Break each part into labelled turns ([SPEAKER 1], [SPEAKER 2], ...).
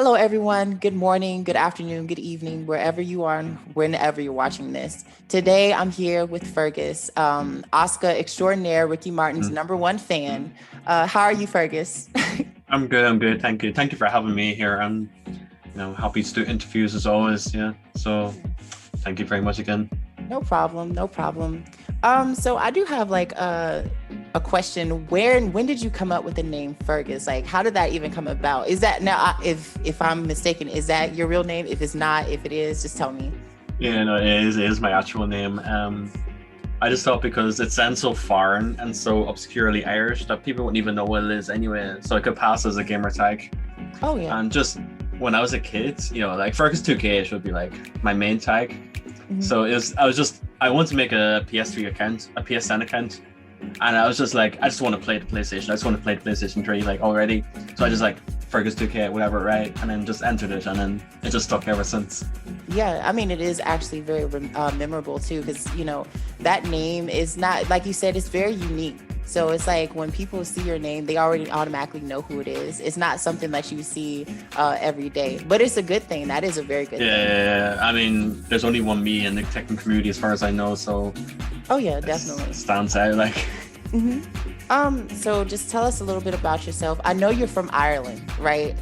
[SPEAKER 1] Hello, everyone. Good morning, good afternoon, good evening, wherever you are and whenever you're watching this. Today, I'm here with Fergus, Oscar extraordinaire, Ricky Martin's #1 fan. How are you, Fergus?
[SPEAKER 2] I'm good. I'm good. Thank you. Thank you for having me here. I'm, happy to do interviews as always. Yeah. So, thank you very much again.
[SPEAKER 1] No problem. No problem. So I do have like a question. Where and when did you come up with the name Fergus? Like, how did that even come about? Is that now, if I'm mistaken, is that your real name? If it's not, if it is, just tell me.
[SPEAKER 2] Yeah, no, it is my actual name. I just thought because it sounds so foreign and so obscurely Irish that people wouldn't even know what it is anyway. So it could pass as a gamer tag.
[SPEAKER 1] Oh yeah.
[SPEAKER 2] And just when I was a kid, like Fergus 2K would be like my main tag. Mm-hmm. So I wanted to make a PS3 account, a PSN account. And I was just like, I just want to play the PlayStation. I just want to play the PlayStation 3 like already. So I just like Fergus 2K, whatever, right? And then just entered it, and then it just stuck ever since.
[SPEAKER 1] Yeah, I mean, it is actually very memorable too, because that name is not, like you said, it's very unique. So it's like when people see your name, they already automatically know who it is. It's not something that you see every day, but it's a good thing. That is a very good thing.
[SPEAKER 2] Yeah, I mean, there's only one me in the Tekken community as far as I know, so.
[SPEAKER 1] Oh yeah, definitely.
[SPEAKER 2] It stands out, like.
[SPEAKER 1] Mm-hmm. So just tell us a little bit about yourself. I know you're from Ireland, right?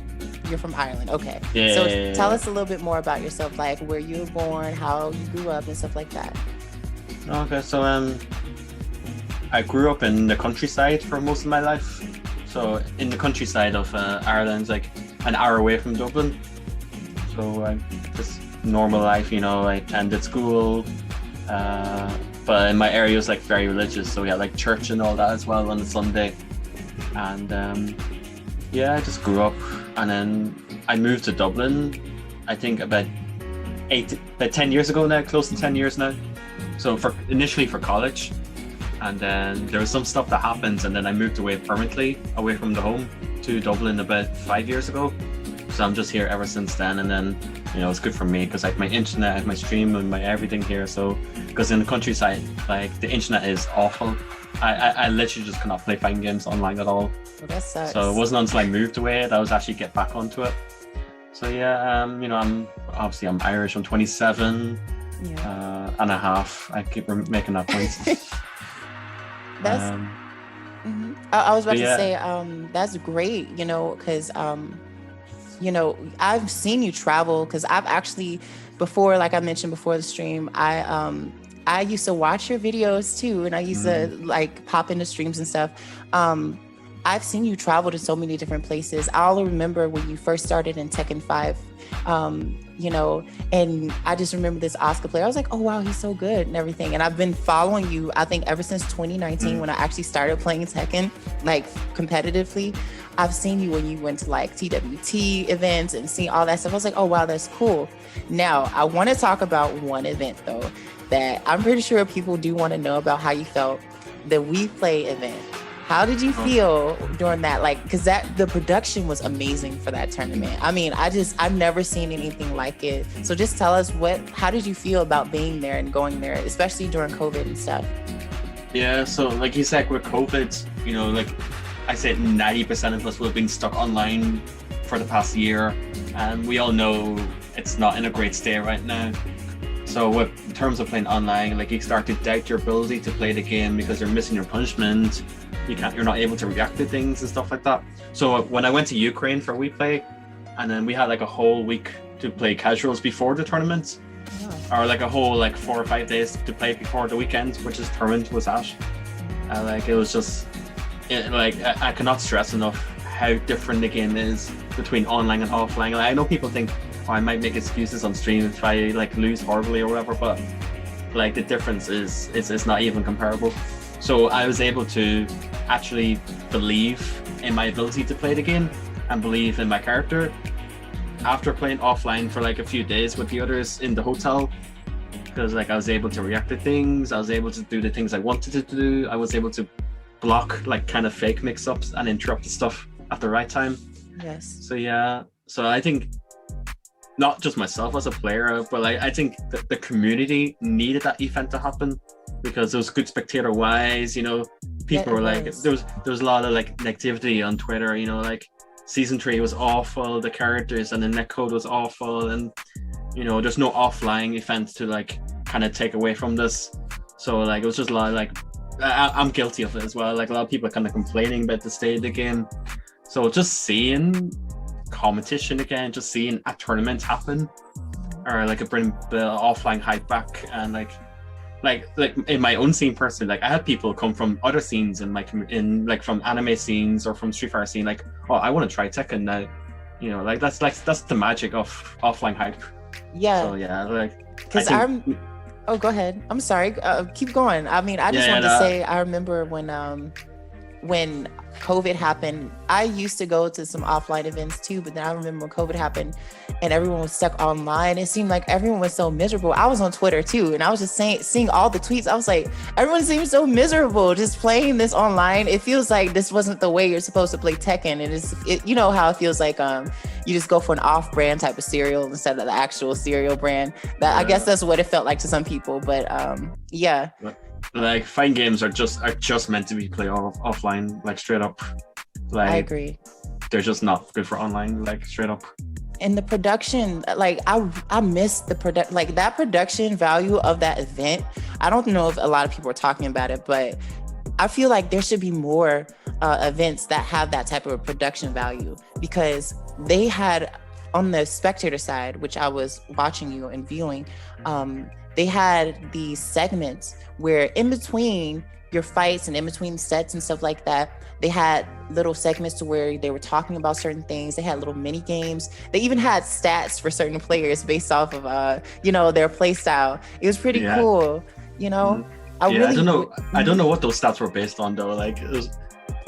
[SPEAKER 1] You're from Ireland, okay.
[SPEAKER 2] Yeah.
[SPEAKER 1] So tell us a little bit more about yourself, like where you were born, how you grew up, and stuff like that.
[SPEAKER 2] Okay, so I grew up in the countryside for most of my life. So in the countryside of Ireland, like an hour away from Dublin. So just normal life, I attended school. But in my area it was like very religious, so we had like church and all that as well on a Sunday. And I just grew up, and then I moved to Dublin, I think about 10 years ago now, close to 10 years now. So initially for college, and then there was some stuff that happened, and then I moved away permanently, away from the home to Dublin about 5 years ago. So I'm just here ever since then, and then it's good for me because like my internet, I have my stream and my everything here. So because in the countryside, like the internet is awful. I literally just cannot play fighting games online at all.
[SPEAKER 1] Well, that sucks.
[SPEAKER 2] So it wasn't until I moved away that I was actually get back onto it. So yeah, I'm Irish. I'm 27 and a half. I keep making that point.
[SPEAKER 1] That's. I was about to say, that's great. Because I've seen you travel, because I've actually before, like I mentioned before the stream, I used to watch your videos too, and I used to like pop into streams and stuff. I've seen you travel to so many different places. I'll remember when you first started in Tekken 5, and I just remember this Oscar player. I was like, oh wow, he's so good and everything. And I've been following you, I think ever since 2019 when I actually started playing Tekken, like competitively. I've seen you when you went to like TWT events and see all that stuff. I was like, oh wow, that's cool. Now I want to talk about one event though, that I'm pretty sure people do want to know about how you felt, the We Play event. How did you feel during that? Like, because the production was amazing for that tournament. I mean, I've never seen anything like it. So just tell us how did you feel about being there and going there, especially during COVID and stuff?
[SPEAKER 2] Yeah, so like you said, with COVID, like I said, 90% of us will have been stuck online for the past year. And we all know it's not in a great state right now. So in terms of playing online, like you start to doubt your ability to play the game because you're missing your punishment. You're not able to react to things and stuff like that. So when I went to Ukraine for We Play, and then we had like a whole week to play casuals before the tournament, or like a whole like 4 or 5 days to play before the weekend, which is tournament was at. It was just, I cannot stress enough how different the game is between online and offline. Like, I know people think, I might make excuses on stream if I like lose horribly or whatever, but like the difference is not even comparable. So I was able to actually believe in my ability to play the game and believe in my character after playing offline for like a few days with the others in the hotel, because like I was able to react to things, I was able to do the things I wanted to do, I was able to block like kind of fake mix-ups and interrupt the stuff at the right time.
[SPEAKER 1] Yes.
[SPEAKER 2] So yeah, so I think not just myself as a player, but like I think that the community needed that event to happen, because it was good spectator wise, people were like, there was a lot of like negativity on Twitter, like season 3 was awful, the characters and the netcode was awful, and you know, there's no offline events to like kind of take away from this. So like it was just a lot of, like I'm guilty of it as well. Like a lot of people are kind of complaining about the state of the game. So just seeing competition again, just seeing a tournament happen, or like bring the offline hype back, and like in my own scene personally, like I had people come from other scenes and like from anime scenes or from Street Fighter scene, like, oh, I want to try Tekken now. You know, like that's the magic of offline hype.
[SPEAKER 1] Yeah.
[SPEAKER 2] So yeah, like
[SPEAKER 1] because oh, go ahead. I'm sorry. Keep going. I mean, I just wanted to say, I remember when COVID happened, I used to go to some offline events too, but then I remember when COVID happened and everyone was stuck online, it seemed like everyone was so miserable. I was on Twitter too, and I was just seeing all the tweets. I was like, everyone seems so miserable just playing this online. It feels like this wasn't the way you're supposed to play Tekken. You know how it feels like you just go for an off-brand type of cereal instead of the actual cereal brand. I guess that's what it felt like to some people, but yeah.
[SPEAKER 2] Like fighting games are just meant to be played offline, like straight up. Like
[SPEAKER 1] I agree.
[SPEAKER 2] They're just not good for online, like straight up.
[SPEAKER 1] And the production, like I miss the product, like that production value of that event. I don't know if a lot of people are talking about it, but I feel like there should be more events that have that type of production value, because they had on the spectator side, which I was watching you and viewing, they had these segments where in between your fights and in between sets and stuff like that, they had little segments to where they were talking about certain things. They had little mini games. They even had stats for certain players based off of their play style. It was pretty cool, you know.
[SPEAKER 2] Mm-hmm. I don't know what those stats were based on though. Like it was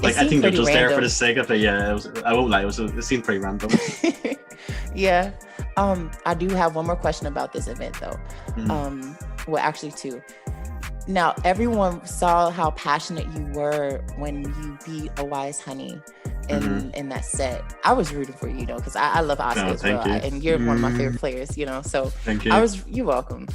[SPEAKER 2] like I think they're just random. There for the sake of it. Yeah, I won't lie, it seemed pretty random.
[SPEAKER 1] Yeah. I do have one more question about this event though.
[SPEAKER 2] Mm-hmm.
[SPEAKER 1] Well, actually two. Now, everyone saw how passionate you were when you beat a Wise Honey in that set. I was rooting for you, though, because I love Oscar as well. And you're one of my favorite players, you know, so
[SPEAKER 2] thank you.
[SPEAKER 1] You're welcome.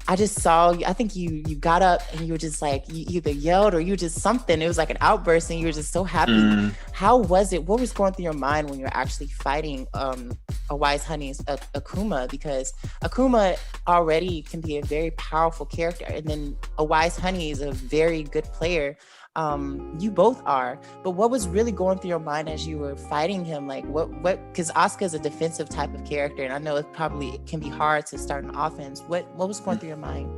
[SPEAKER 1] I just saw, I think you got up and you were just like, you either yelled or you just something. It was like an outburst and you were just so happy. How was it? What was going through your mind when you were actually fighting a Wise Honey's Akuma? Because Akuma already can be a very powerful character. And then a Wise Honey is a very good player. You both are, but what was really going through your mind as you were fighting him? Like what, because Asuka is a defensive type of character, and I know it can be hard to start an offense. What was going through your mind?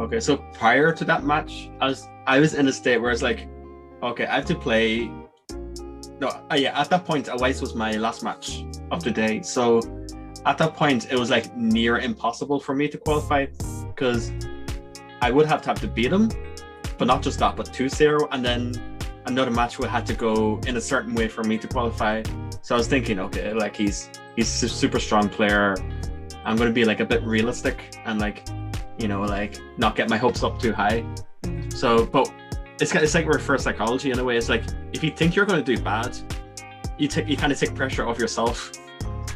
[SPEAKER 2] Okay, so prior to that match, I was in a state where it's like, okay, I have to play. At that point, Wise was my last match of the day. So at that point, it was like near impossible for me to qualify, because I would have to beat him. But not just that, but 2-0, and then another match would have to go in a certain way for me to qualify. So I was thinking, okay, like he's a super strong player. I'm going to be like a bit realistic and like, you know, like not get my hopes up too high. So, but it's like reverse psychology in a way. It's like if you think you're going to do bad, you kind of take pressure off yourself,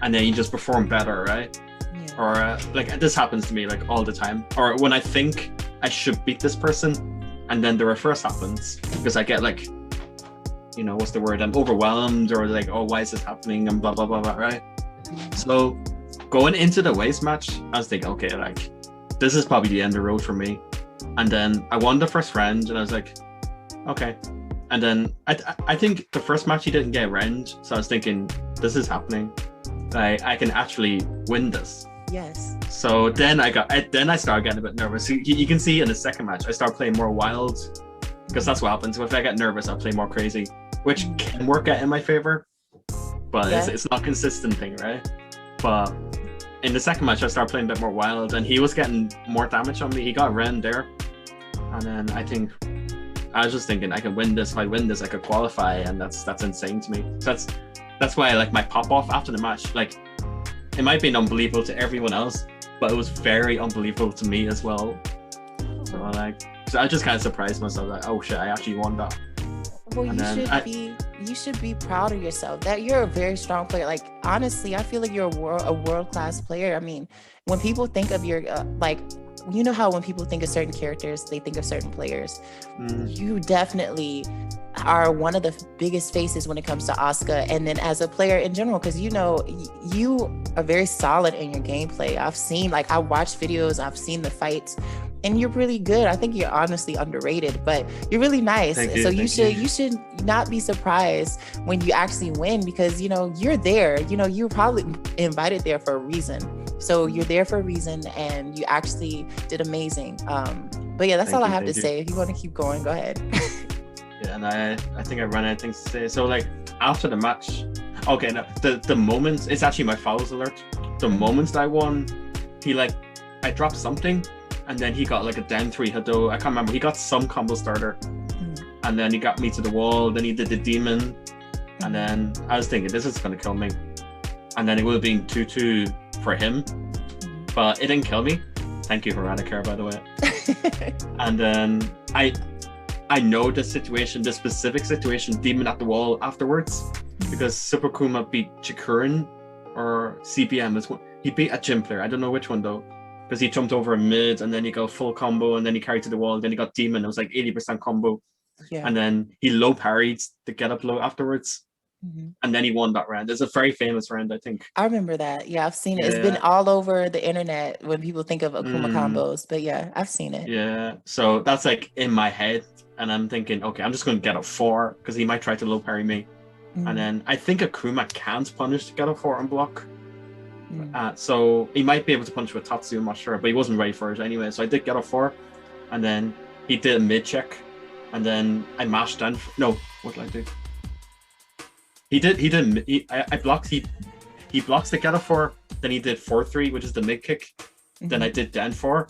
[SPEAKER 2] and then you just perform better, right? Yeah. Or like this happens to me like all the time. Or when I think I should beat this person, and then the reverse happens, because I get like, you know, what's the word? I'm overwhelmed, or like, oh, why is this happening? And blah, blah, blah, blah, right? So going into the Waste match, I was thinking, okay, like, this is probably the end of the road for me. And then I won the first round, and I was like, okay. And then I think the first match he didn't get round, so I was thinking, this is happening. I can actually win this.
[SPEAKER 1] Yes.
[SPEAKER 2] So then I started getting a bit nervous. You can see in the second match, I start playing more wild, because that's what happens. If I get nervous, I play more crazy, which can work out in my favor, but it's not a consistent thing, right? But in the second match, I started playing a bit more wild, and he was getting more damage on me. He got around there, and then I was just thinking, I can win this. If I win this, I could qualify, and that's insane to me. So that's why I like my pop off after the match. Like, it might be unbelievable to everyone else, but it was very unbelievable to me as well. So I just kind of surprised myself, like, oh shit, I actually won that.
[SPEAKER 1] Well, you should be proud of yourself. That you're a very strong player. Like, honestly, I feel like you're a world-class player. I mean, when people think of your like, you know how when people think of certain characters, they think of certain players. You definitely are one of the biggest faces when it comes to Asuka, and then as a player in general, because you know you are very solid in your gameplay. I've seen, like, I watched videos, I've seen the fights, and you're really good. I think you're honestly underrated, but you're really nice. So you should not be surprised when you actually win, because you know you're there. You know, you're probably invited there for a reason. So you're there for a reason, and you actually did amazing. But yeah, that's all I have to say. If you want to keep going, go ahead.
[SPEAKER 2] Yeah, and I think I ran out of things to say. So like after the match, okay, no, the moments, it's actually my fouls alert. The moments that I won, I dropped something, and then he got like a down 3 Hado. I can't remember. He got some combo starter, and then he got me to the wall. Then he did the demon, and then I was thinking, this is gonna kill me. And then it would have been 2-2 for him, but it didn't kill me. Thank you, Veronica, by the way. And then I know the specific situation, demon at the wall afterwards, because Super Kuma beat Chikurin or CBM. He beat a gym player. I don't know which one though, because he jumped over a mid and then he got full combo and then he carried to the wall. And then he got demon. It was like 80% combo. Yeah. And then he low parried the get up low afterwards. And then he won that round. It's a very famous round, I think.
[SPEAKER 1] I remember that. Yeah, I've seen it. Yeah. It's been all over the internet when people think of Akuma combos. But yeah, I've seen it.
[SPEAKER 2] Yeah. So that's like in my head. And I'm thinking, okay, I'm just going to get a 4 because he might try to low parry me. And then I think Akuma can't punish to get a 4 on block. So he might be able to punish with Tatsu, I'm not sure. But he wasn't ready for it anyway. So I did get a 4. And then he did a mid check. And then I mashed down. No, what did I do? I blocked, he blocks the get up 4, then he did 4-3, which is the mid kick. Then I did down 4,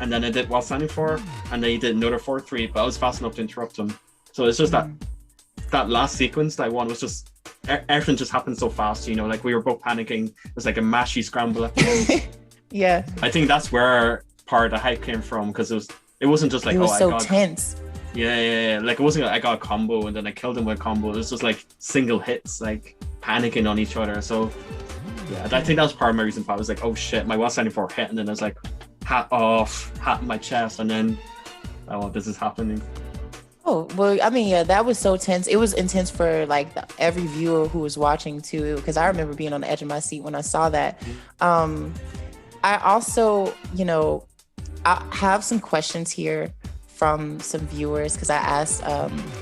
[SPEAKER 2] and then I did while standing 4, and then he did another 4-3, but I was fast enough to interrupt him. So it's just that last sequence that I won was just, everything just happened so fast, you know, like we were both panicking. It was like a mashy scramble at the end.
[SPEAKER 1] Yeah.
[SPEAKER 2] I think that's where part of the hype came from, because it wasn't just like,
[SPEAKER 1] it was so tense.
[SPEAKER 2] Yeah. Like it wasn't like I got a combo and then I killed him with a combo. It was just like single hits, like panicking on each other. So yeah, I think that was part of my reason why I was like, oh shit, my while standing 4 hit, and then I was like, hat off, hat in my chest, and then oh, this is happening.
[SPEAKER 1] Oh, well, I mean, yeah, that was so tense. It was intense for like every viewer who was watching too, because I remember being on the edge of my seat when I saw that. I also, you know, I have some questions here from some viewers, because I asked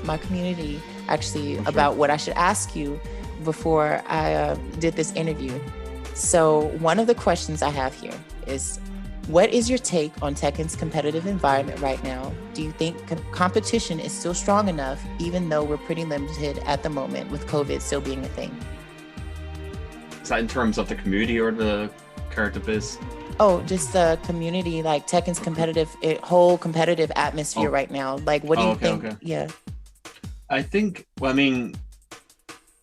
[SPEAKER 1] my community actually about what I should ask you before I did this interview. So one of the questions I have here is, what is your take on Tekken's competitive environment right now? Do you think competition is still strong enough, even though we're pretty limited at the moment with COVID still being a thing?
[SPEAKER 2] Is that in terms of the community or the character biz?
[SPEAKER 1] Oh, just the community, like Tekken's whole competitive atmosphere right now. Like, what do you think? Okay. Yeah.
[SPEAKER 2] I think, well, I mean,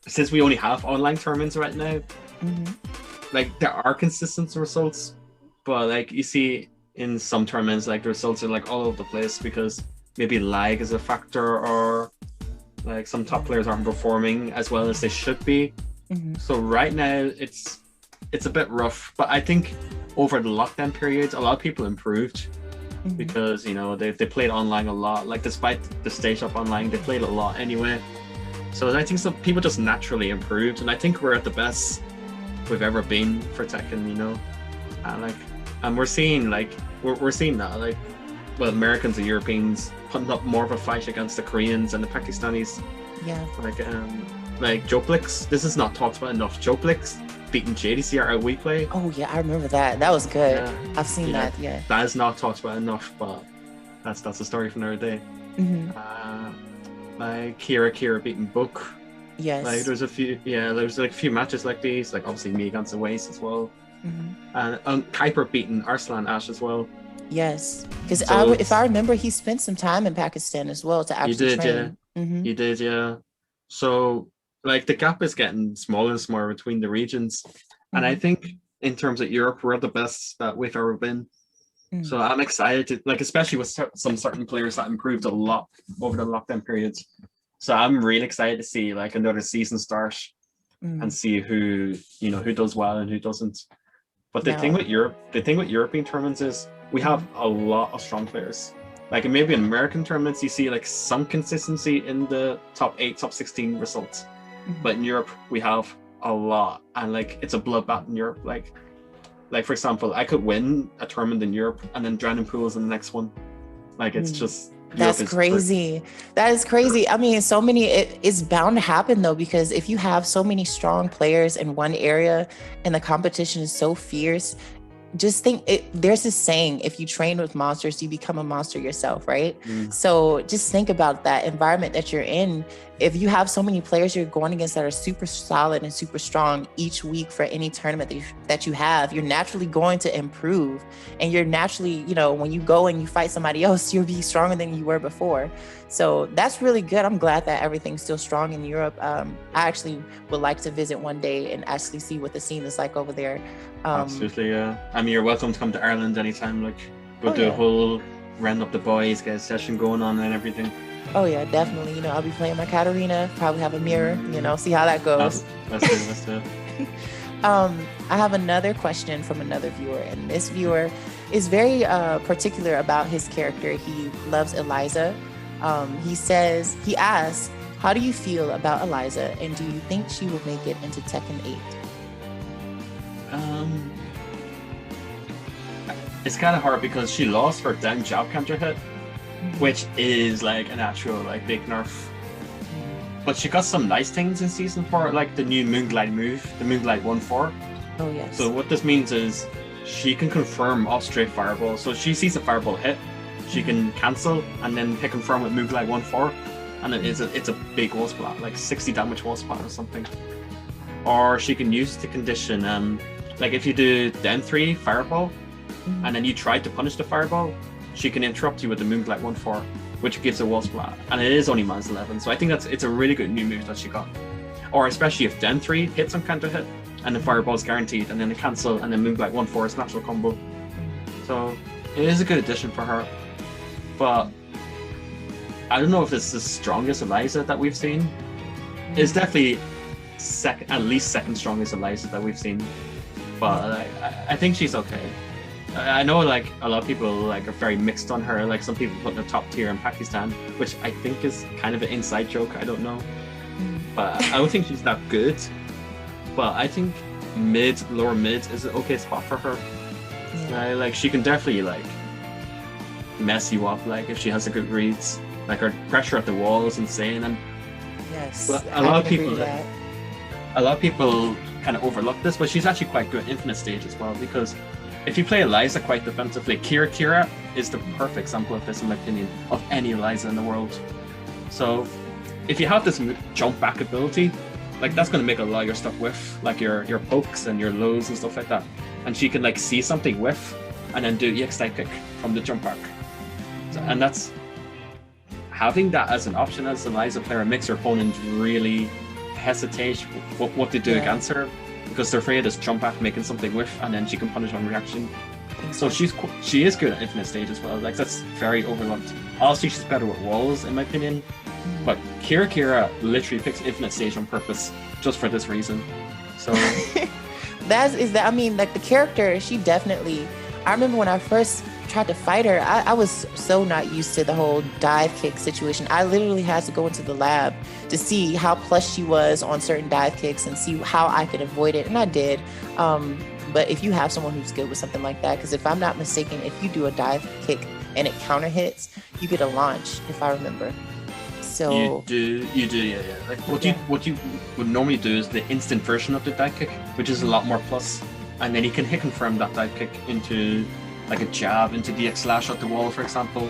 [SPEAKER 2] since we only have online tournaments right now, like there are consistent results, but like you see in some tournaments, like the results are like all over the place because maybe lag is a factor, or like some top players aren't performing as well as they should be. So right now it's a bit rough, but I think over the lockdown periods, a lot of people improved because, you know, they played online a lot. Like despite the stage up online, they played a lot anyway. So I think some people just naturally improved, and I think we're at the best we've ever been for Tekken, you know. And we're seeing we're seeing that, like, well, Americans and Europeans putting up more of a fight against the Koreans and the Pakistanis.
[SPEAKER 1] Yeah.
[SPEAKER 2] Like Joplix, this is not talked about enough. Joplix beating JDCR at WePlay.
[SPEAKER 1] Oh yeah, I remember that. That was good. Yeah. I've seen that. Yeah.
[SPEAKER 2] That is not talked about enough, but that's a story for another day. Like Kira beating Book.
[SPEAKER 1] Yes.
[SPEAKER 2] Like there's like a few matches like these, like obviously me against Oasis as well. And Kuiper beating Arslan Ash as well.
[SPEAKER 1] Yes, because if I remember, he spent some time in Pakistan as well to actually train.
[SPEAKER 2] He did, yeah. So like the gap is getting smaller and smaller between the regions, and I think in terms of Europe, we're the best that we've ever been. So I'm excited to, like, especially with some certain players that improved a lot over the lockdown periods. So I'm really excited to see like another season start and see who does well and who doesn't. But the thing with European tournaments is we have a lot of strong players. Like maybe in American tournaments, you see like some consistency in the top 8, top 16 results. But in Europe, we have a lot, and like it's a bloodbath in Europe. Like for example, I could win a tournament in Europe and then drown in pools in the next one. Like it's just
[SPEAKER 1] that's crazy. That is crazy. I mean, so many, it's bound to happen though, because if you have so many strong players in one area and the competition is so fierce, just think there's this saying, if you train with monsters, you become a monster yourself, right? So just think about that environment that you're in. If you have so many players you're going against that are super solid and super strong each week for any tournament that you have, you're naturally going to improve. And you're naturally, when you go and you fight somebody else, you'll be stronger than you were before. So that's really good. I'm glad that everything's still strong in Europe. I actually would like to visit one day and actually see what the scene is like over there.
[SPEAKER 2] Absolutely, yeah. I mean, you're welcome to come to Ireland anytime. Like, we'll do a whole round up the boys, get a session going on and everything.
[SPEAKER 1] Oh yeah, definitely. I'll be playing my Katarina, probably have a mirror, see how that goes.
[SPEAKER 2] That's it.
[SPEAKER 1] I have another question from another viewer, and this viewer is very particular about his character. He loves Eliza. He asks, how do you feel about Eliza, and do you think she will make it into Tekken 8?
[SPEAKER 2] It's kind of hard because she lost her down jab counter hit, which is like an actual like big nerf. But she got some nice things in season 4, like the new Moonglide move, the Moonglide 1-4.
[SPEAKER 1] Oh yes.
[SPEAKER 2] So what this means is she can confirm off straight fireball. So she sees a fireball hit, she can cancel and then hit confirm with Moonglide 1-4, and it's a big wall splat, like 60 damage wall splat or something. Or she can use the condition, like if you do down 3 fireball, and then you try to punish the fireball, she can interrupt you with the Moonglide 1-4, which gives a wall splat, and it is only -11. So I think it's a really good new move that she got. Or especially if down 3 hits on counter hit, and the fireball is guaranteed, and then a cancel, and then Moonglide 1-4 is natural combo. So it is a good addition for her. But I don't know if it's the strongest Eliza that we've seen. It's definitely at least second strongest Eliza that we've seen. But I think she's okay. I know like a lot of people like are very mixed on her. Like some people put in the top tier in Pakistan, which I think is kind of an inside joke. I don't know, but I don't think she's that good. But I think lower mid is an okay spot for her. Like she can definitely like mess you up. Like if she has a good reads, like her pressure at the wall is insane. And
[SPEAKER 1] yes,
[SPEAKER 2] but a lot of people kind of overlook this, but she's actually quite good at infinite stage as well, because if you play Eliza quite defensively, Kira is the perfect example of this, in my opinion, of any Eliza in the world. So if you have this jump back ability, like that's going to make a lot of your stuff whiff, like your pokes and your lows and stuff like that. And she can like see something whiff and then do EX side kick from the jump back. So, and that's having that as an option as an Eliza player makes her opponent really hesitate what to do against her, because they're afraid of this jump back making something whiff and then she can punish on reaction. So she is good at infinite stage as well. Like that's very overlooked. Honestly, she's better with walls in my opinion. But Kira literally picks infinite stage on purpose just for this reason. So
[SPEAKER 1] I mean, like the character, she definitely. I remember when I first tried to fight her, I was so not used to the whole dive kick situation. I literally had to go into the lab to see how plus she was on certain dive kicks and see how I could avoid it, and I did. But if you have someone who's good with something like that, because if I'm not mistaken, if you do a dive kick and it counter hits, you get a launch, if I remember. So
[SPEAKER 2] you do, yeah. Like what you would normally do is the instant version of the dive kick, which is a lot more plus, and then you can hit confirm that dive kick into like a jab into DX slash at the wall, for example,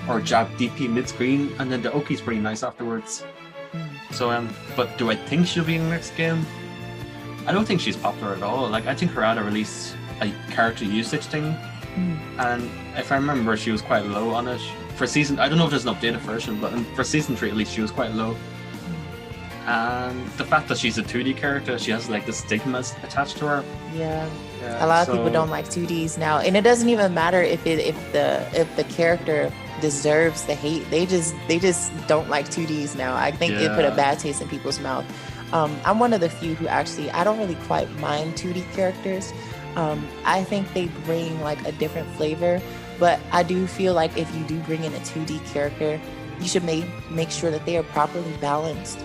[SPEAKER 2] or jab DP mid screen, and then the Oki's pretty nice afterwards. So but do I think she'll be in the next game? I don't think she's popular at all. Like I think Harada released a character usage thing, and if I remember, she was quite low on it for season. I don't know if there's an updated version, but for season 3 at least, she was quite low. And the fact that she's a 2D character, she has like the stigmas attached to her.
[SPEAKER 1] Yeah, a lot of people don't like 2Ds now, and it doesn't even matter if the character deserves the hate. They just don't like 2Ds now. I think it put a bad taste in people's mouth. I'm one of the few who actually, I don't really quite mind 2D characters. I think they bring like a different flavor, But I do feel like if you do bring in a 2D character, you should make sure that they are properly balanced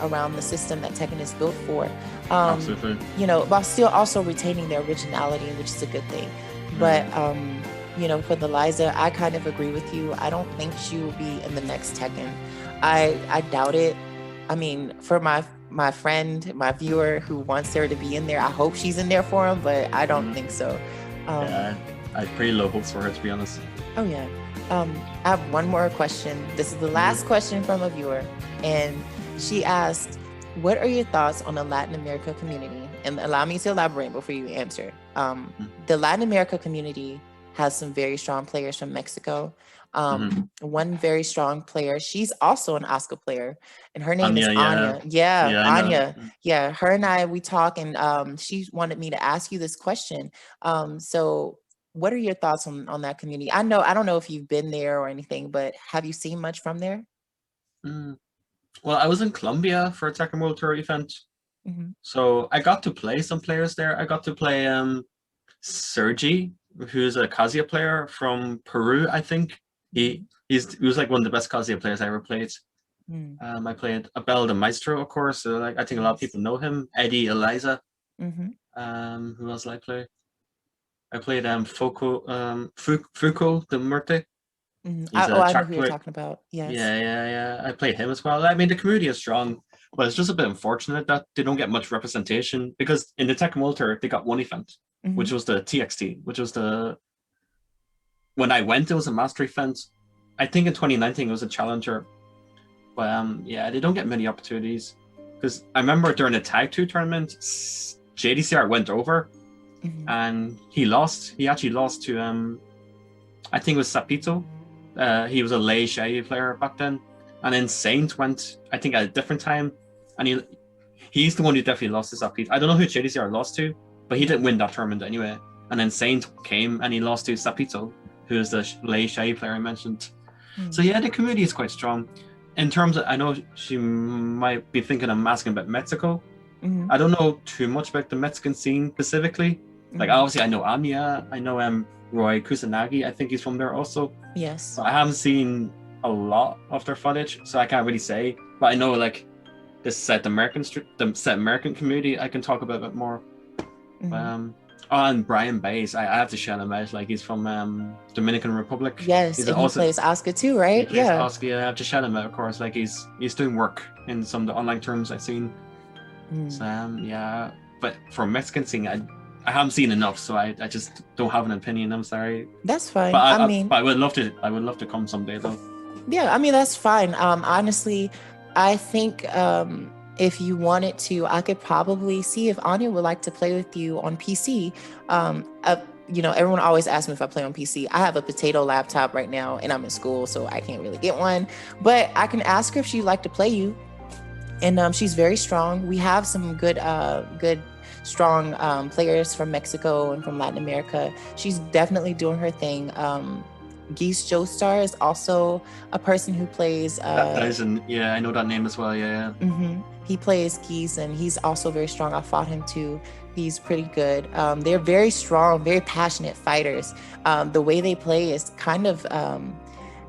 [SPEAKER 1] around the system that Tekken is built for.
[SPEAKER 2] Absolutely.
[SPEAKER 1] You know, while still also retaining their originality, which is a good thing. But you know, for the Liza, I kind of agree with you. I don't think she will be in the next Tekken. I doubt it. I mean, for my friend, my viewer who wants her to be in there, I hope she's in there for him, but I don't think so.
[SPEAKER 2] Yeah, I have pretty low hopes for her, to be honest.
[SPEAKER 1] Oh yeah. I have one more question. This is the last question from a viewer, and she asked, what are your thoughts on the Latin America community? And allow me to elaborate before you answer. The Latin America community has some very strong players from Mexico. One very strong player, she's also an Asuka player, and her name is Anya. Yeah, Anya. Yeah, her and I, we talk, and she wanted me to ask you this question. So what are your thoughts on that community? I don't know if you've been there or anything, but have you seen much from there?
[SPEAKER 2] Well, I was in Colombia for a Tekken World Tour event. So I got to play some players there. I got to play Sergi, who's a Kazuya player from Peru, I think. He was like one of the best Kazuya players I ever played. I played Abel the Maestro, of course. So like, I think a lot of people know him. Eddie Eliza. Who else did I play? I played Foucault de Muerte.
[SPEAKER 1] I know who you're talking about. Yes.
[SPEAKER 2] Yeah. I played him as well. I mean, the community is strong, but it's just a bit unfortunate that they don't get much representation, because in the Tekken World Tour, they got one event, which was the TXT, which was when I went, it was a master event. I think in 2019 it was a challenger. But yeah, they don't get many opportunities. Because I remember during the Tag 2 tournament, JDCR went over and he lost. He actually lost to I think it was Sapito. He was a Lei Shai player back then. And then Saint went, I think, at a different time. And he's the one who definitely lost to Sapito. I don't know who JDCR lost to, but he didn't win that tournament anyway. And then Saint came and he lost to Sapito, who is the Lei Shai player I mentioned. So yeah, the community is quite strong. In terms of, I know she might be thinking I'm asking about Mexico. I don't know too much about the Mexican scene specifically. Like, obviously I know Anya, I know Roy Kusanagi, I think he's from there also.
[SPEAKER 1] Yes.
[SPEAKER 2] But I haven't seen a lot of their footage, so I can't really say. But I know like the South American community I can talk about a bit more. And Brian Bays, I have to shout him out. Like, he's from Dominican Republic.
[SPEAKER 1] Yes, and he plays Asuka too, right? Yeah.
[SPEAKER 2] Asuka, yeah, I have to shout him out, of course. Like, he's doing work in some of the online terms I've seen. So yeah, but for Mexican scene, I haven't seen enough, so I just don't have an opinion. I'm sorry.
[SPEAKER 1] That's fine.
[SPEAKER 2] But I would love to come someday though.
[SPEAKER 1] Yeah, I mean, that's fine. Honestly, I think if you wanted to, I could probably see if Anya would like to play with you on PC. You know, everyone always asks me if I play on PC. I have a potato laptop right now, and I'm in school, so I can't really get one. But I can ask her if she'd like to play you. And she's very strong. We have some good strong players from Mexico and from Latin America. She's definitely doing her thing. Geese Joestar is also a person who plays.
[SPEAKER 2] Yeah, I know that name as well. Yeah.
[SPEAKER 1] He plays Geese, and he's also very strong. I fought him too. He's pretty good. They're very strong, very passionate fighters. The way they play is kind of,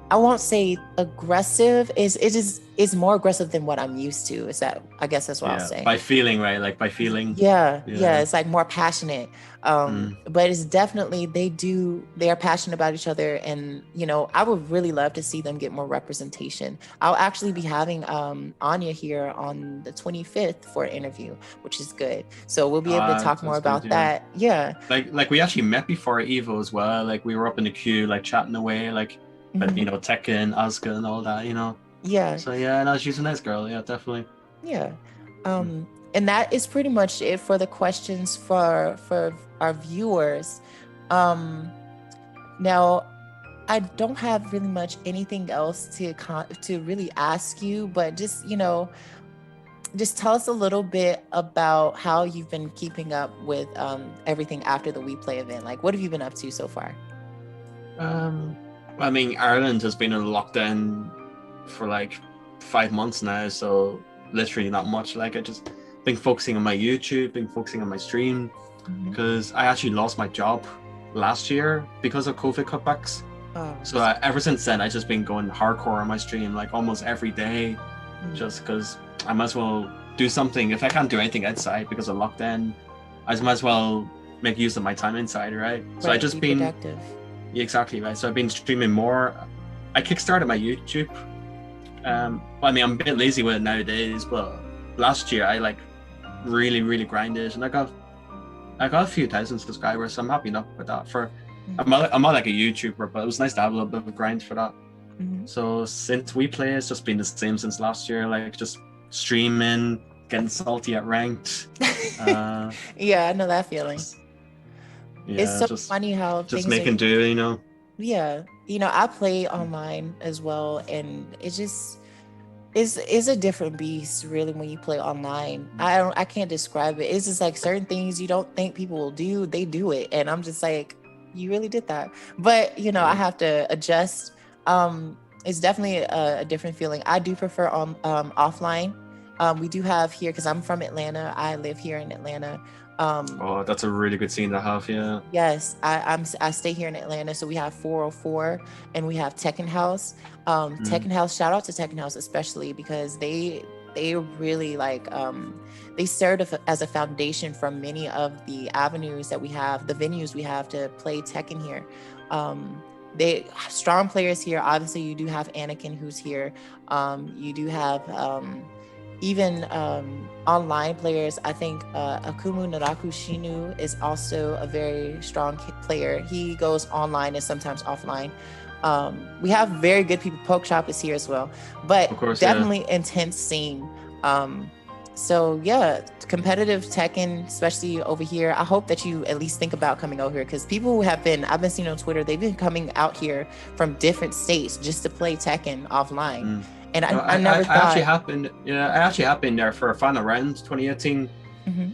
[SPEAKER 1] I won't say aggressive. It's more aggressive than what I'm used to. I guess that's what I'll say.
[SPEAKER 2] By feeling, right? Like by feeling.
[SPEAKER 1] Yeah. It's like more passionate. But it's definitely, they are passionate about each other. And, you know, I would really love to see them get more representation. I'll actually be having Anya here on the 25th for an interview, which is good. So we'll be able to talk more about that. Yeah.
[SPEAKER 2] Like we actually met before Evo as well. Like we were up in the queue, like chatting away, like, but you know, Tekken, Asuka and all that, you know.
[SPEAKER 1] Yeah.
[SPEAKER 2] So yeah, no, she's a nice girl. Yeah, definitely.
[SPEAKER 1] Yeah. And that is pretty much it for the questions for our viewers. Now, I don't have really much anything else to really ask you, but just, you know, just tell us a little bit about how you've been keeping up with everything after the We Play event. Like, what have you been up to so far?
[SPEAKER 2] I mean, Ireland has been in lockdown for like 5 months now, so literally not much. Like, I just been focusing on my YouTube, been focusing on my stream, because I actually lost my job last year because of COVID cutbacks.
[SPEAKER 1] Oh,
[SPEAKER 2] So ever since then, I've just been going hardcore on my stream, like almost every day, just because I might as well do something. If I can't do anything outside because of lockdown, I might as well make use of my time inside, right? So I just been
[SPEAKER 1] productive.
[SPEAKER 2] Yeah, exactly, right. So I've been streaming more. I kickstarted my YouTube. Well, I mean, I'm a bit lazy with it nowadays, but last year I like really grinded, and I got a few thousand subscribers, so I'm happy enough with that. I'm not like a YouTuber, but it was nice to have a little bit of a grind for that. So since we play, it's just been the same since last year, like just streaming, getting salty at ranked.
[SPEAKER 1] Yeah, I know that feeling.
[SPEAKER 2] Yeah,
[SPEAKER 1] it's so funny how
[SPEAKER 2] just making do, you know.
[SPEAKER 1] Yeah, you know, I play online as well, and it just is a different beast, really, when you play online. I can't describe it. It's just like certain things you don't think people will do, they do it, and I'm just like, you really did that. But you know, I have to adjust. It's definitely a different feeling. I do prefer on offline. We do have here, because I'm from Atlanta. I live here in Atlanta.
[SPEAKER 2] Oh, that's a really good scene to have. Yeah.
[SPEAKER 1] Yes, I stay here in Atlanta, so we have 404 and we have Tekken House. Tekken House, shout out to Tekken House especially, because they really like they served as a foundation for many of the avenues that we have, the venues we have to play Tekken here. They strong players here. Obviously, you do have Anakin, who's here. You do have even online players. I think Akumu Naraku Shinu is also a very strong player. He goes online and sometimes offline. We have very good people. Poke Shop is here as well, but of course, definitely intense scene. So yeah, competitive Tekken, especially over here. I hope that you at least think about coming over here, because people who I've been seeing on Twitter, they've been coming out here from different states just to play Tekken offline. And I never thought.
[SPEAKER 2] I actually have been there for a final round 2018.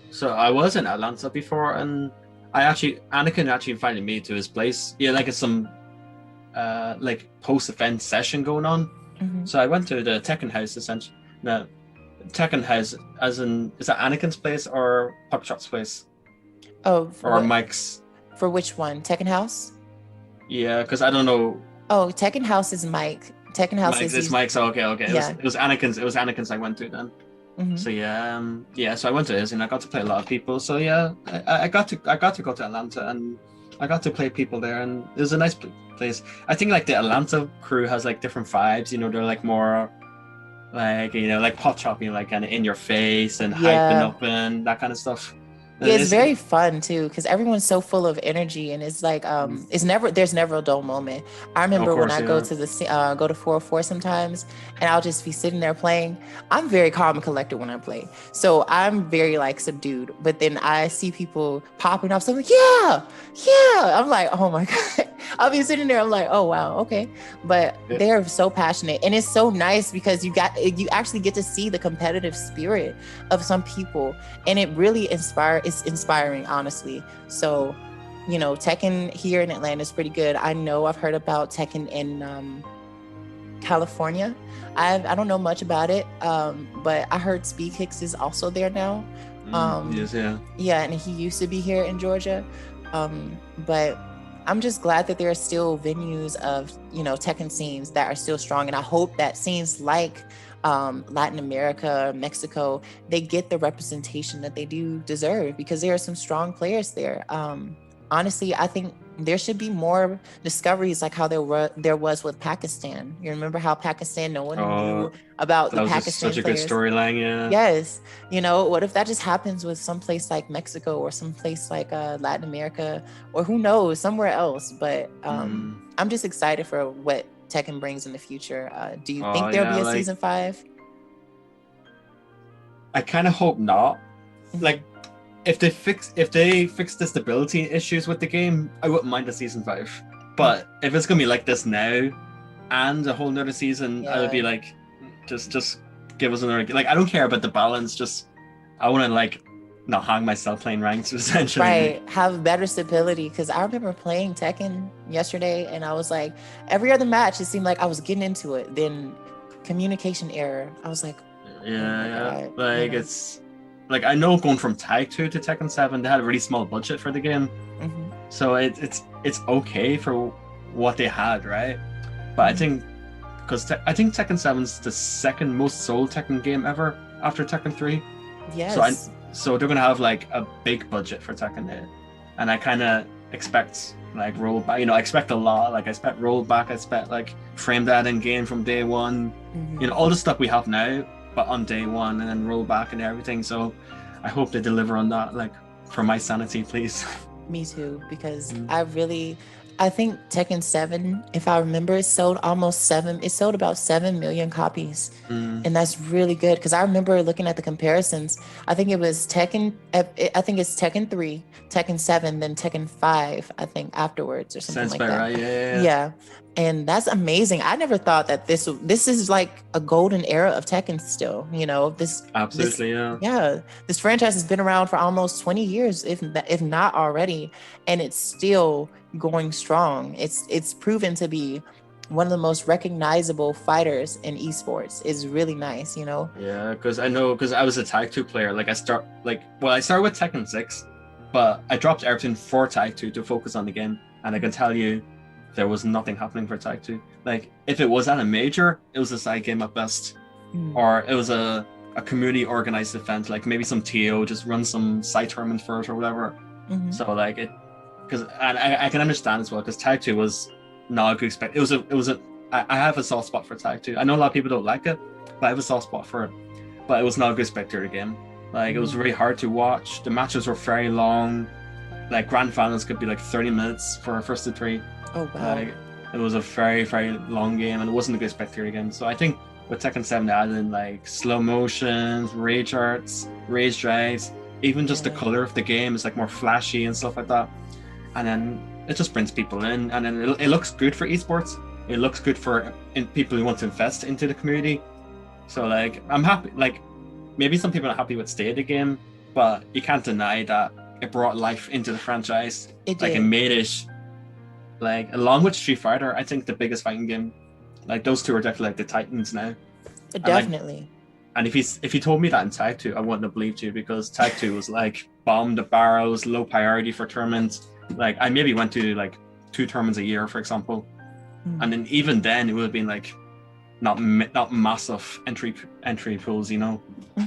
[SPEAKER 2] So I was in Atlanta before, and Anakin actually invited me to his place. Yeah, like it's some like post-event session going on. So I went to the Tekken House essentially. No, Tekken House, as in, is that Anakin's place or Pop Shop's place?
[SPEAKER 1] Oh,
[SPEAKER 2] or Mike's.
[SPEAKER 1] For which one? Tekken House?
[SPEAKER 2] Yeah, because I don't know.
[SPEAKER 1] Oh, Tekken House is Mike. Tekken House
[SPEAKER 2] is Mike's. Oh, okay.
[SPEAKER 1] Yeah.
[SPEAKER 2] It was Anakin's I went to then. So so I went to his, and I got to play a lot of people. So yeah, I got to go to Atlanta, and I got to play people there, and it was a nice place. I think like the Atlanta crew has like different vibes. You know, they're like more like, you know, like pot chopping, like kind of in your face and hyping up and that kind of stuff.
[SPEAKER 1] Yeah, it's very fun too, because everyone's so full of energy, and it's like there's never a dull moment. I remember when I go to go to 404 sometimes, and I'll just be sitting there playing. I'm very calm and collected when I play, so I'm very like subdued. But then I see people popping up, so I'm like, yeah. I'm like, oh my god. I'll be sitting there, I'm like, oh wow, okay. But they're so passionate, and it's so nice because you actually get to see the competitive spirit of some people, and it really it's inspiring, honestly. So, you know, Tekken here in Atlanta is pretty good. I've heard about Tekken in California. I don't know much about it, but I heard Speed Kicks is also there now. Yeah, and he used to be here in Georgia, but I'm just glad that there are still venues of, you know, Tekken scenes that are still strong. And I hope that scenes like Latin America, Mexico, they get the representation that they do deserve, because there are some strong players there. Honestly, I think there should be more discoveries like how there was with Pakistan. You remember how Pakistan, no one knew about the Pakistan
[SPEAKER 2] such a
[SPEAKER 1] players.
[SPEAKER 2] good storyline, yeah.
[SPEAKER 1] Yes. You know, what if that just happens with some place like Mexico or some place like Latin America, or who knows, somewhere else. But I'm just excited for what Tekken brings in the future. Do you think there'll be a season 5?
[SPEAKER 2] I kind of hope not. Like, if they fix the stability issues with the game, I wouldn't mind a season 5. But if it's gonna be like this now and a whole nother season, I would be like, just give us another. Like, I don't care about the balance. Just I want to like not hang myself playing ranks, essentially.
[SPEAKER 1] Right, have better stability. Because I remember playing Tekken yesterday, and I was like, every other match, it seemed like I was getting into it. Then communication error. I was like,
[SPEAKER 2] God. Like, it's like, I know going from Tag 2 to Tekken 7, they had a really small budget for the game. So it's okay for what they had, right? But I think because I think Tekken 7's the second most sold Tekken game ever after Tekken 3.
[SPEAKER 1] Yes.
[SPEAKER 2] So they're gonna have like a big budget for Tekken 8, and I kind of expect like rollback. You know, I expect a lot. Like I expect rollback. I expect like frame that in game from day one. You know, all the stuff we have now, but on day one, and then rollback and everything. So I hope they deliver on that. Like for my sanity, please.
[SPEAKER 1] Me too, because I think Tekken 7, if I remember, it sold about 7 million copies. And that's really good, because I remember looking at the comparisons. I think it was I think it's Tekken 3, Tekken 7, then Tekken 5, I think afterwards or something
[SPEAKER 2] Sounds
[SPEAKER 1] like that.
[SPEAKER 2] right,
[SPEAKER 1] Yeah. And that's amazing. I never thought that this is like a golden era of Tekken still, you know,
[SPEAKER 2] Absolutely,
[SPEAKER 1] this franchise has been around for almost 20 years, if not already, and it's still going strong. It's proven to be one of the most recognizable fighters in esports. Is really nice, you know.
[SPEAKER 2] Yeah, because I was a Tag 2 player. Like I started with Tekken 6, but I dropped everything for Tag 2 to focus on the game, and I can tell you there was nothing happening for Tag 2. Like if it was at a major, it was a side game at best, or it was a community organized event, like maybe some TO just run some side tournament for it or whatever. So like I can understand as well, because Tag 2 was not a good spec. I have a soft spot for Tag 2. I know a lot of people don't like it, but I have a soft spot for it. But it was not a good spectator game. Like it was really hard to watch. The matches were very long. Like grand finals could be like 30 minutes for a first to three.
[SPEAKER 1] Oh wow.
[SPEAKER 2] Like it was a very, very long game, and it wasn't a good spectator game. So I think with Tekken 7 they added in like slow motions, rage arts, rage drives, even just the color of the game is like more flashy and stuff like that. And then it just brings people in, and then it looks good for esports. It looks good for people who want to invest into the community. So like I'm happy. Like maybe some people are happy with state of the game, but you can't deny that it brought life into the franchise. It made it, like, along with Street Fighter, I think the biggest fighting game. Like those two are definitely like the titans now.
[SPEAKER 1] Definitely.
[SPEAKER 2] And if you told me that in Tag 2, I wouldn't have believed you, because Tag 2 was like bomb the barrels, low priority for tournaments. Like I maybe went to like 2 tournaments a year, for example, and then even then it would have been like not massive entry pools, you know.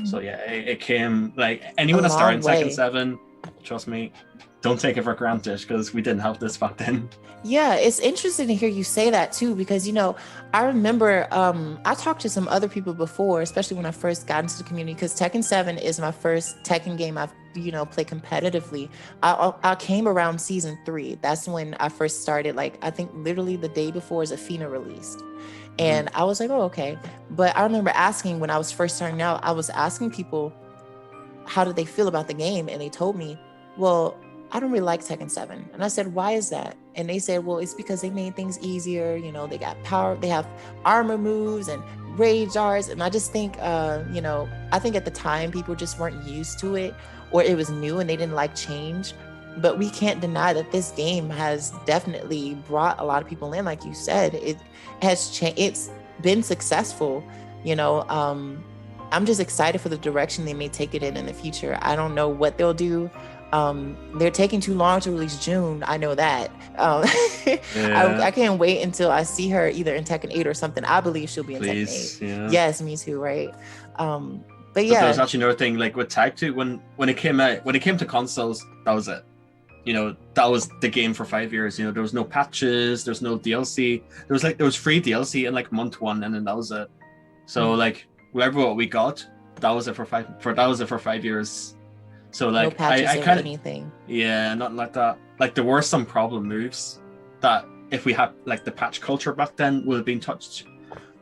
[SPEAKER 2] So yeah, it came like anyone that started in Tekken 7, trust me, don't take it for granted, because we didn't have this back then.
[SPEAKER 1] Yeah, it's interesting to hear you say that too, because, you know, I remember I talked to some other people before, especially when I first got into the community, because Tekken 7 is my first Tekken game I've, you know, played competitively. I came around season 3. That's when I first started. Like I think literally the day before Zafina released. And I was like, oh, okay. But I remember asking, when I was first starting out, I was asking people, how did they feel about the game? And they told me, well, I don't really like Tekken 7. And I said, why is that? And they said, well, it's because they made things easier. You know, they got power, they have armor moves and rage arts. And I just think, you know, I think at the time people just weren't used to it, or it was new and they didn't like change. But we can't deny that this game has definitely brought a lot of people in. Like you said, it has changed. It's been successful. You know, I'm just excited for the direction they may take it in the future. I don't know what they'll do. They're taking too long to release June. I know that. I can't wait until I see her either in Tekken 8 or something. I believe she'll be in Tekken 8.
[SPEAKER 2] Yeah.
[SPEAKER 1] Yes, me too, right? But
[SPEAKER 2] yeah. There's actually another thing, like with Tag 2, when it came out, when it came to consoles, that was it. You know, that was the game for 5 years. You know, there was no patches, there's no DLC. There was free DLC in like month 1, and then that was it. So like whatever we got, that was it for 5 years. So like
[SPEAKER 1] no patches
[SPEAKER 2] I kind of
[SPEAKER 1] anything.
[SPEAKER 2] Yeah, nothing like that. Like there were some problem moves that if we had like the patch culture back then would have been touched.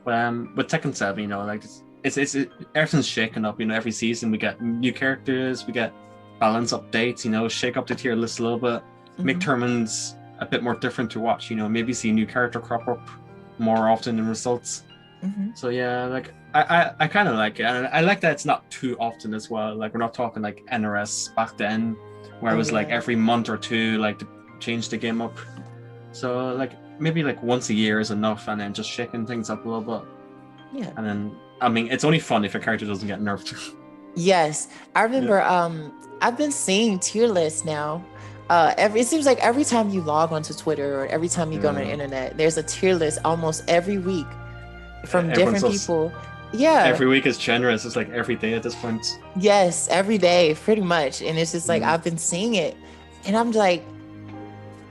[SPEAKER 2] With Tekken 7, you know, like it's everything's shaken up. You know, every season we get new characters, we get balance updates, you know, shake up the tier list a little bit, make tournaments a bit more different to watch, you know, maybe see a new character crop up more often in results. So yeah, like I kind of like it, and I like that it's not too often as well. Like we're not talking like NRS back then, where it was like every month or two, like to change the game up. So like maybe like once a year is enough, and then just shaking things up a little bit. Yeah. And then I mean, it's only fun if a character doesn't get nerfed.
[SPEAKER 1] Yes, I remember. I've been seeing tier lists now It seems like every time you log onto Twitter or every time you go on the internet, there's a tier list almost every week from
[SPEAKER 2] Everyone's
[SPEAKER 1] different people. Yeah.
[SPEAKER 2] Every week is generous. It's like every day at this point.
[SPEAKER 1] Yes, every day, pretty much. And it's just like I've been seeing it, and I'm like,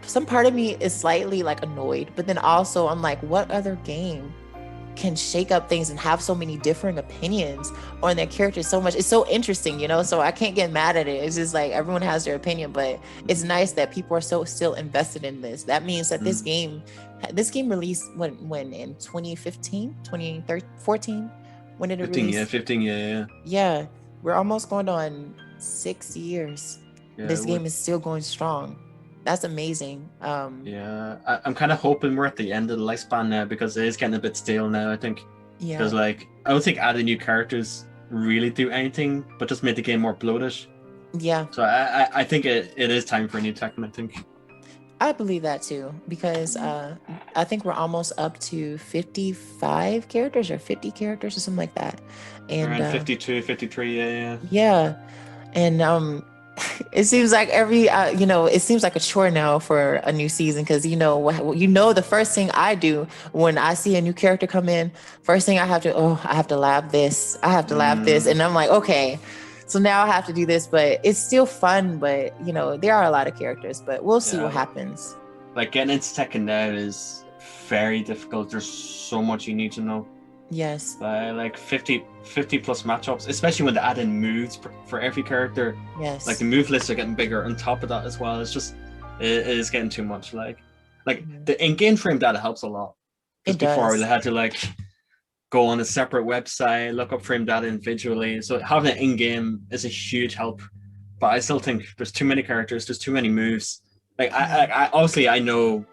[SPEAKER 1] some part of me is slightly like annoyed, but then also I'm like, what other game can shake up things and have so many differing opinions on their characters so much? It's so interesting, you know, so I can't get mad at it. It's just like everyone has their opinion, but it's nice that people are so still invested in this. That means that this game released when in 2015, 2014, when did it
[SPEAKER 2] 15,
[SPEAKER 1] release?
[SPEAKER 2] yeah, 15,
[SPEAKER 1] Yeah, we're almost going on 6 years.
[SPEAKER 2] Yeah,
[SPEAKER 1] this game is still going strong. That's amazing.
[SPEAKER 2] Yeah, I'm kind of hoping we're at the end of the lifespan now, because it is getting a bit stale now, I think.
[SPEAKER 1] Yeah.
[SPEAKER 2] Because like, I don't think adding new characters really do anything, but just make the game more bloated.
[SPEAKER 1] Yeah.
[SPEAKER 2] So I think it is time for a new Tekken, I think.
[SPEAKER 1] I believe that too, because I think we're almost up to 55 characters or 50 characters or something like that. And
[SPEAKER 2] around 52, 53, yeah.
[SPEAKER 1] Yeah. And it seems like it seems like a chore now for a new season, because the first thing I do when I see a new character come in, first thing I have to lab this. I have to lab this, and I'm like, okay, so now I have to do this, but it's still fun. But there are a lot of characters, but we'll see what happens.
[SPEAKER 2] Like, getting into Tekken now is very difficult. There's so much you need to know.
[SPEAKER 1] Yes.
[SPEAKER 2] Like 50 plus matchups, especially when they add in moves for every character.
[SPEAKER 1] Yes.
[SPEAKER 2] Like, the move lists are getting bigger on top of that as well. It's just, it is getting too much. Like the in-game frame data helps a lot. Because before they had to like go on a separate website, look up frame data individually. So having it in-game is a huge help. But I still think there's too many characters, there's too many moves. Like, I obviously I know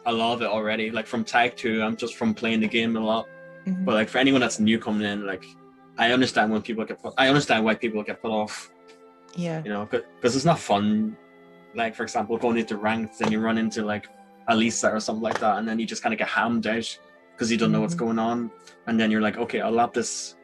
[SPEAKER 2] a lot of it already. Like, from Tag 2, I'm just from playing the game a lot. But like, for anyone that's new coming in, like, I understand why people get put off.
[SPEAKER 1] Yeah.
[SPEAKER 2] Because it's not fun. Like, for example, going into ranked, then you run into like Alisa or something like that, and then you just kind of get hammed out because you don't know what's going on, and then you're like, okay, I'll lab this.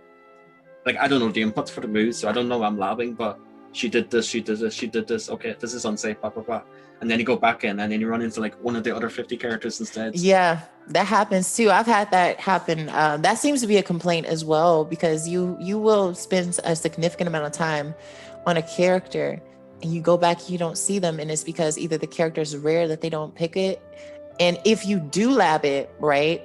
[SPEAKER 2] Like, I don't know the inputs for the moves, so I don't know what I'm labbing, but she did this, she did this, she did this. Okay, this is unsafe, blah blah blah. And then you go back in, and then you run into like one of the other 50 characters instead.
[SPEAKER 1] Yeah, that happens too. I've had that happen. That seems to be a complaint as well, because you will spend a significant amount of time on a character, and you go back, you don't see them, and it's because either the character is rare that they don't pick it, and if you do lab it right,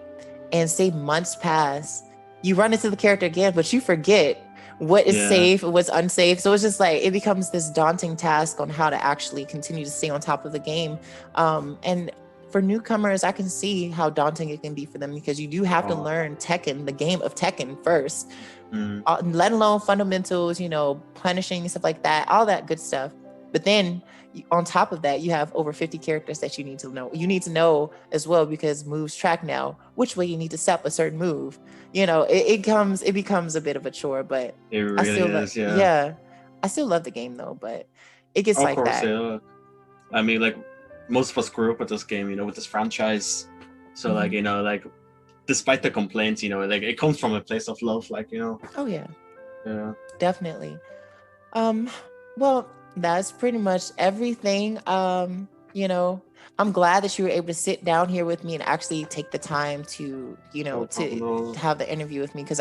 [SPEAKER 1] and say months pass, you run into the character again, but you forget what is safe, what's unsafe. So it's just like, it becomes this daunting task on how to actually continue to stay on top of the game. And for newcomers, I can see how daunting it can be for them, because you do have to learn Tekken, the game of Tekken first, let alone fundamentals, punishing, stuff like that, all that good stuff. But then on top of that, you have over 50 characters that you need to know. You need to know as well, because moves track now which way you need to step a certain move. It becomes a bit of a chore, but
[SPEAKER 2] it really is.
[SPEAKER 1] I still love the game though, but it gets like that.
[SPEAKER 2] Yeah. I mean, like, most of us grew up with this game, with this franchise. So like, like, despite the complaints, like, it comes from a place of love, like,
[SPEAKER 1] Oh yeah.
[SPEAKER 2] Yeah.
[SPEAKER 1] Definitely. Well, that's pretty much everything. I'm glad that you were able to sit down here with me and actually take the time to, to have the interview with me. Because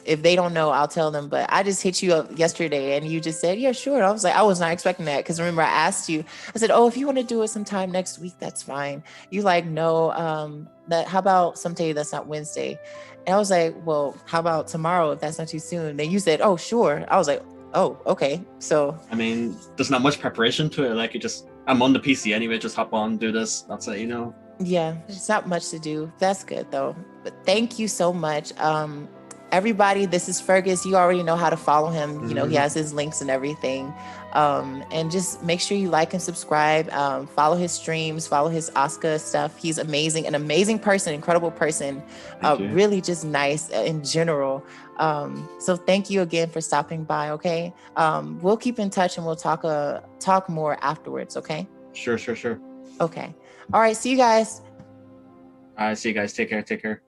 [SPEAKER 1] if they don't know, I'll tell them. But I just hit you up yesterday, and you just said, yeah, sure. And I was like, I was not expecting that, because remember I asked you, I said, oh, if you want to do it sometime next week, that's fine. You like, no, how about someday that's not Wednesday? And I was like, well, how about tomorrow if that's not too soon? Then you said, oh, sure. I was like, oh, okay. So
[SPEAKER 2] I mean, there's not much preparation to it. Like, I'm on the PC anyway, just hop on, do this, that's it,
[SPEAKER 1] Yeah, there's not much to do. That's good though. But thank you so much. Everybody, this is Fergus. You already know how to follow him. He has his links and everything. And just make sure you like and subscribe. Follow his streams, follow his Asuka stuff. He's amazing, an amazing person, incredible person. Really just nice in general. So thank you again for stopping by. Okay. We'll keep in touch, and we'll talk more afterwards. Okay.
[SPEAKER 2] Sure.
[SPEAKER 1] Okay. All right. See you guys.
[SPEAKER 2] All right. See you guys. Take care.